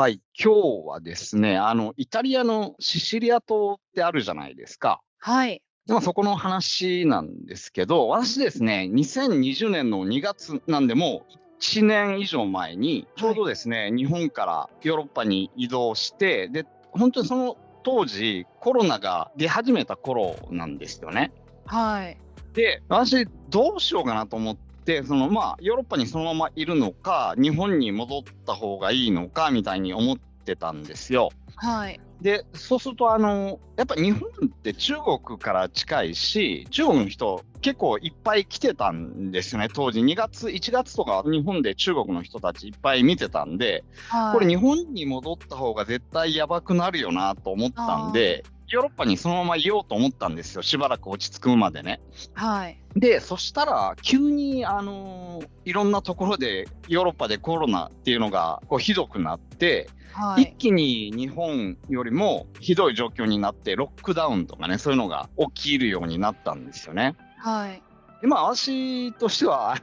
はい、今日はですね、イタリアのシシリア島ってあるじゃないですか。はい。で、そこの話なんですけど、私ですね、2020年の2月なんで、もう1年以上前に、ちょうはい。どですね、日本からヨーロッパに移動して、で、本当にその当時、コロナが出始めた頃なんですよね。はい。で、私どうしようかなと思って、ヨーロッパにそのままいるのか、日本に戻った方がいいのかみたいに思ってたんですよ。はい。で、そうするとやっぱ日本って中国から近いし、中国の人結構いっぱい来てたんですよね、当時。2月、1月とか日本で中国の人たちいっぱい見てたんで、これ日はい。本に戻った方が絶対やばくなるよなと思ったんあで、ヨーロッパにそのままいようと思ったんですよ、しばらく落ち着くまでね。あ、はい。で、そしたら急にいろんなところでヨーロッパでコロナっていうのがこうひどくなって、はい。一気に日本よりもひどい状況になって、ロックダウンとかね、そういうのが起きるようになったんですよね。はい。で、私としては、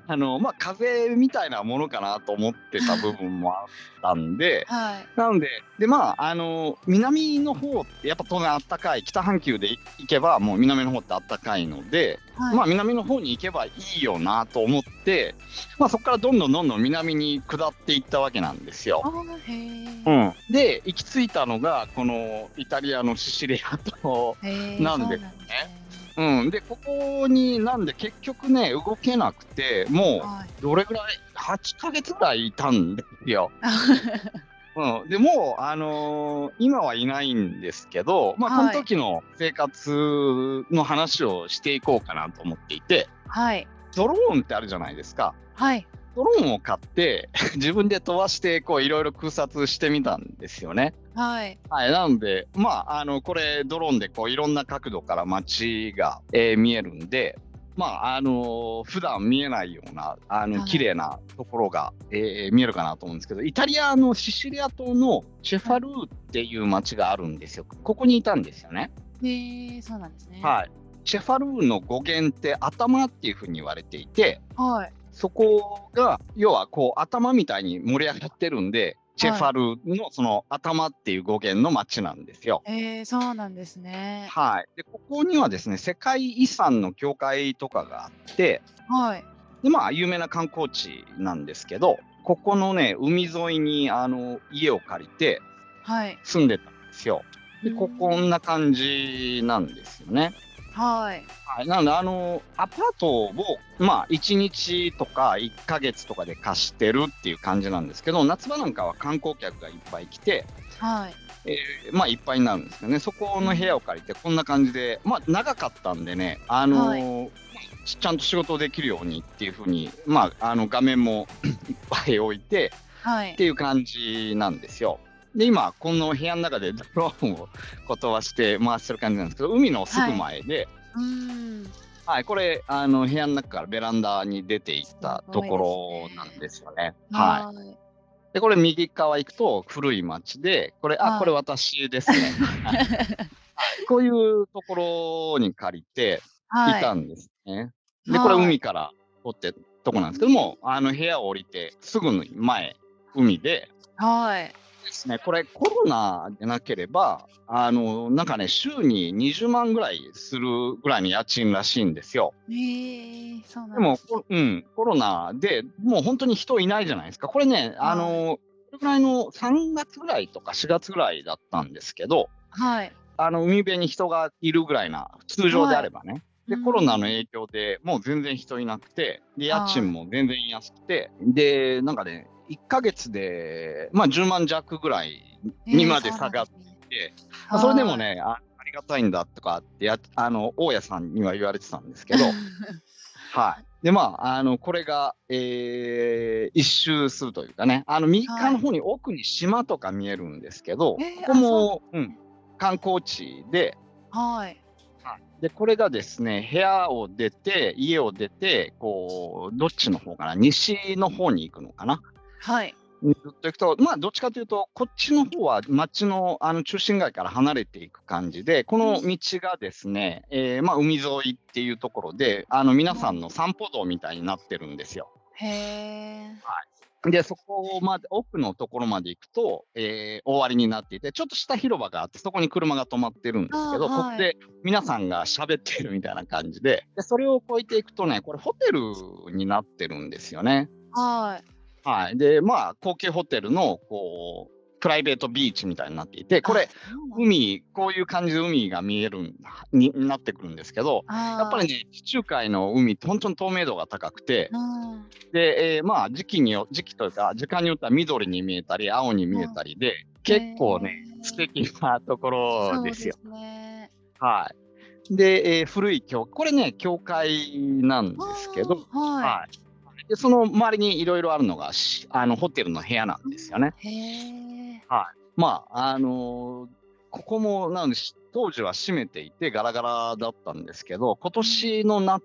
風邪みたいなものかなと思ってた部分もあったんで、はい。なので、南の方ってやっぱ当然あったかい、北半球で行けばもう南の方ってあったかいので、はい。南の方に行けばいいよなと思って、そこからどんどんどんどん南に下っていったわけなんですよ。ああ、へえ。うん。で、行き着いたのが、このイタリアのシシリア島へえ、なんですそうなんですね。ね。うん。で、ここになんで結局ね、動けなくて、もはい。うどれぐらい、8ヶ月ぐらいいたんですよ。うん。で、もう、今はいないんですけど、そのはい。時の生活の話をしていこうかなと思っていて、はい。ドローンってあるじゃないですか。はい。ドローンを買って自分で飛ばして、こういろいろ空撮してみたんですよね。はい。はい、なので、これドローンでこういろんな角度から街が、見えるんで、普段見えないような、綺はい。麗なところが、見えるかなと思うんですけど、イタリアのシシリア島のシェフはい。ァルーっていう街があるんですよ。ここにいたんですよね。へえ、そうなんですね。はい。シェファルーの語源って頭っていう風に言われていて、はい。そこが、要はこう頭みたいに盛り上がってるんで、チェフはい。ァルのその頭っていう語源の町なんですよ。へえ、そうなんですね。はい。で、ここにはですね、世界遺産の教会とかがあって、はい。で、有名な観光地なんですけど、ここのね、海沿いに家を借りてはい。住んでたんですよ。うーで、こんん。な感じなんですよね。はい。はい。なので、アパートを、1日とか1ヶ月とかで貸してるっていう感じなんですけど、夏場なんかは観光客がいっぱい来て、はい。いっぱいになるんですよね。そこの部屋うん。を借りてこんな感じで、長かったんでね、はい。ちゃんと仕事できるようにっていう風に、画面もいっぱい置いてはい。っていう感じなんですよ。で、今この部屋の中でドローンをこう飛ばして回してる感じなんですけど、海のすぐはい。前で、うーん。はい、これ部屋の中からベランダに出ていっすたとこごいですろなんね。ですよね。はい。はい。で、これ右側行くと古い町で、これはい。私ですね。こういうところに借りていはい。たんですね。で、これはい。海から撮ってとこなんですけども、部屋を降りてすぐの前、海ではい。ですね、これコロナでなければ、週に20万ぐらいするぐらいの家賃らしいんですよ。ええ、そうでも、なんです。コロナでもう本当に人いないじゃないですか。これね、はい。これぐらいの3月ぐらいとか4月ぐらいだったんですけど、はい。海辺に人がいるぐらいな、通常ではい。あればね。うーで、コロナのん。影響でもう全然人いなくて、で、家賃はい。も全然安くて、で、なんかね、1ヶ月で、10万弱ぐらいにええ、までそう下がってなんですね。いて、それでもはい。ね、ありがたいんだとかって、大家さんには言われてたんですけど、はい。で、これが、一周するというかね、右側はい。の方に奥に島とか見えるんですけど、ええ、ここあ、そうなんも、観光地で、はい。はい。で、これがですね、家を出て、こう、どっちの方かな、西の方に行くのかな。はい。ずっと行くと、どっちかというと、こっちの方は街の、中心街から離れていく感じで、こうん。の道がですね、海沿いっていうところで、皆さんはい。の散歩道みたいになってるんですよ。へえ。はい。で、そこまで、奥のところまで行くと、終わりになっていて、ちょっとした広場があって、そこに車が止まってるんですああ、けど、ここはい。で皆さんが喋ってるみたいな感じで、で、それを越えていくとね、これホテルになってるんですよね。はい。はい。で、高級ホテルの、プライベートビーチみたいになっていて、こあ、れ、そうなん海、こういう感じで海が見えるになってくるんですけど、やっぱはい。りね、地中海の海って本当に透明度が高くて、うん。で、時期というか、時間によっては緑に見えたり、青に見えたりで、へ結構ね、素え。敵なところですよ。そうですね。はい。で、古いこれね、教会なんですけど、ああ、はい。はい。で、その周りにいろいろあるのが、ホテルの部屋なんうですよね。ん、へえ。はい。ここもなんで当時は閉めていてガラガラだったんですけど、今うん、年の夏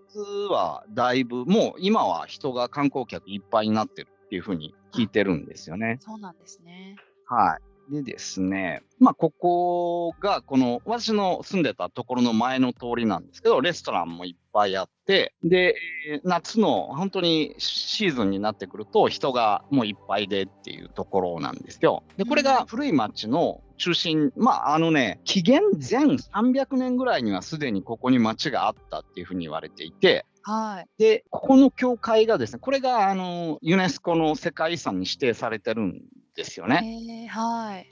はだいぶ、もう今は人が観光客いっぱいになってるっていう風に聞いあ、てるんですよね。そうなんですね。はい。でですね、ここが私の住んでたところの前の通りなんですけど、レストランもいっぱいあって、で、夏の本当にシーズンになってくると人がもういっぱいでっていうところなんですよ。で、これうん、が古い町の中心、紀元前300年ぐらいにはすでにここに町があったっていうふうに言われていて、はい。で、ここの教会がですね、これがユネスコの世界遺産に指定されてるんですよね。へえ、はい。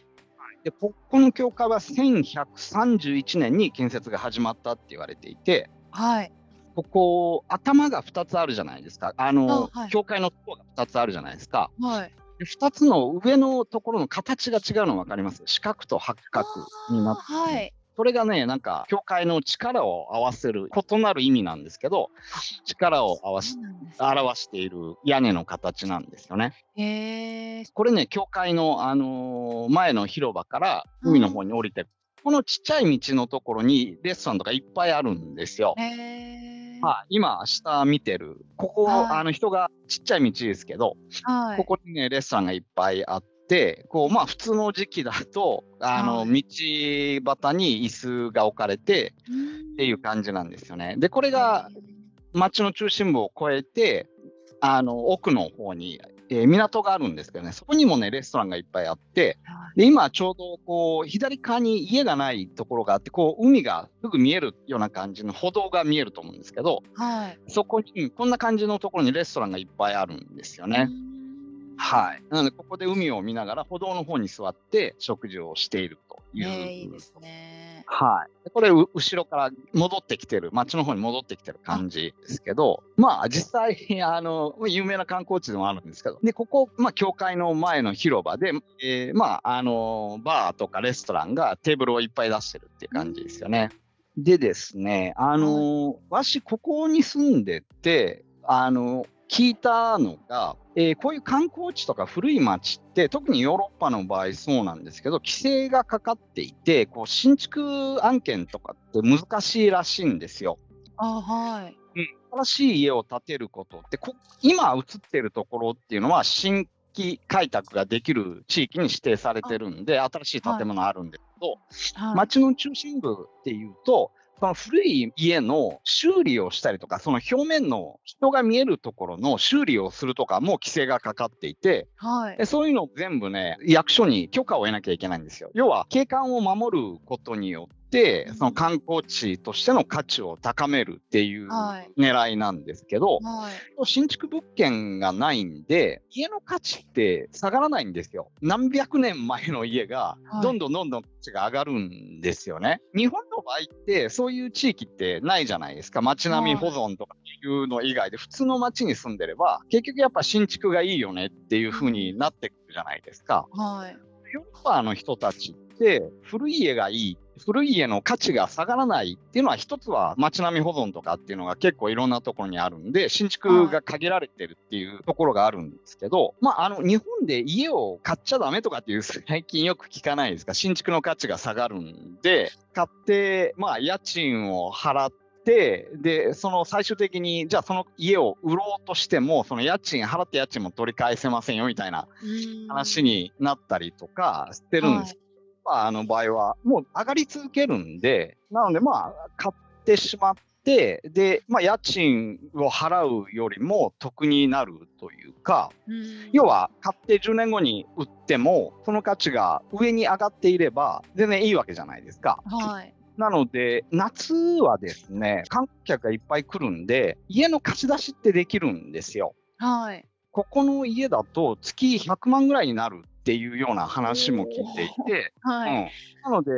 で、ここの教会は1131年に建設が始まったって言われていて、はい。ここ、頭が2つあるじゃないですか。あ、はい。教会の塔が2つあるじゃないですか。はい。で、2つの上のところの形が違うの分かります？四角と八あ角になってあ、はる。い。それがね、なんか教会の力を合わせる異なる意味なんですけど、あ、力をそうなんですね。表している屋根の形なんですよね。へえ。これね、教会の、前の広場から海のうん。方に降りて、このちっちゃい道のところにレストランとかいっぱいあるんですよ。へえ。はい、今下見てる、ここ、はい。人がちっちゃい道ですけど、はい。ここにね、レストランがいっぱいあって、普通の時期だと、道はい。端に椅子が置かれてうーっていうん。感じなんですよね。で、これへがえ。街の中心部を越えて、奥の方に、港があるんですけどね、そこにもね、レストランがいっぱいあって、はい。で、今ちょうど左側に家がないところがあって、海がすぐ見えるような感じの歩道が見えると思うんですけど、はい。そこに、こんな感じのところにレストランがいっぱいあるんですようーね。はん。い。なので、ここで海を見ながら歩道の方に座って食事をしているという。ええ、いいですね。はい。でこれ、後ろから戻ってきてる、街の方に戻ってきてるあ、感じですけど、実際、有名な観光地でもあるんですけど、で、ここ、教会の前の広場で、バーとかレストランがテーブルをいっぱい出してるっていううー感じですよね。ん。でですね、はい。ここに住んでて、聞いたのが、こういう観光地とか古い町って、特にヨーロッパの場合そうなんですけど、規制がかかっていて、新築案件とかって難しいらしいんですよ。あ、はい。うん、新しい家を建てることって、今映ってるところっていうのは、新規開拓ができる地域に指定されてあ、るんで、新しいはい。建物あるんですけど、はい。街の中心部っていうと、その古い家の修理をしたりとか、その表面の人が見えるところの修理をするとかも規制がかかっていて、はい。でそういうのを全部ね、役所に許可を得なきゃいけないんですよ。要は、景観を守ることによって、そのうん。観光地としての価値を高めるっていうはい。狙いなんですけど、はい。新築物件がないんで、家の価値って下がらないんですよ。何百年前の家が、はい。どんどんどんどん価値が上がるんですよね。日本の場合って、そういう地域ってないじゃないですか。街並み保はい。存とかいうの以外で、普通の街に住んでれば、結局やっぱ新築がいいよねっていうう風になん。ってくるじゃないですか。はい。ヨーロッパの人たちって、古い家がいい、古い家の価値が下がらないっていうのは、一つは街並み保存とかっていうのが結構いろんなところにあるんで、新築はい。が限られてるっていうところがあるんですけど、日本で家を買っちゃダメとかっていう最近よく聞かないですか。新築の価値が下がるんで、買って、家賃を払って、で、その最終的に、じゃあその家を売ろうとしても、その払って家賃も取り返せませんよみたいなうー話ん。になったりとかしてるんです。はい。場合はもう上がり続けるんで、なので買ってしまって、で、家賃を払うよりも得になるというか、要は買って10年後に売っても、その価値が上に上がっていれば全然いいわけじゃないですか。はい。なので、夏はですね、観光客がいっぱい来るんで、家の貸し出しってできるんですよ。はい。ここの家だと月100万ぐらいになるっていうような話も聞おいていお。て、はい。なので、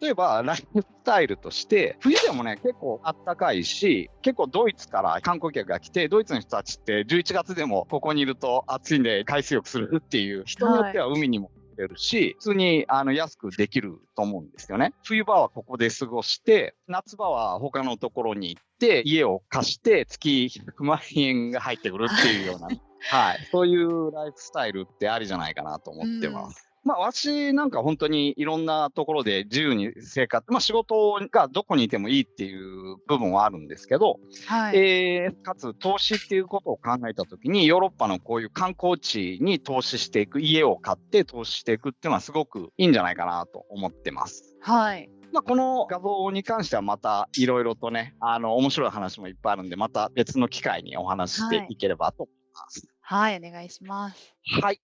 例えばライフスタイルとして、冬でもね、結構あったかいし、結構ドイツから観光客が来て、ドイツの人たちって11月でもここにいると暑いんで海水浴するっていう、人によっはい。ては海にも行けるし、普通に安くできると思うんですよね。冬場はここで過ごして、夏場は他のところに行って、家を貸して月100万円が入ってくるっていうような、はい、そういうライフスタイルってありじゃないかなと思ってまうん。す。私なんか本当にいろんなところで自由に生活、仕事がどこにいてもいいっていう部分はあるんですけど、はい。かつ投資っていうことを考えたときに、ヨーロッパのこういう観光地に投資していく、家を買って投資していくっていうのはすごくいいんじゃないかなと思ってます。はい。この画像に関してはまたいろいろとね、面白い話もいっぱいあるんで、また別の機会にお話ししはい。ていければと思います。はい、お願いします。はい。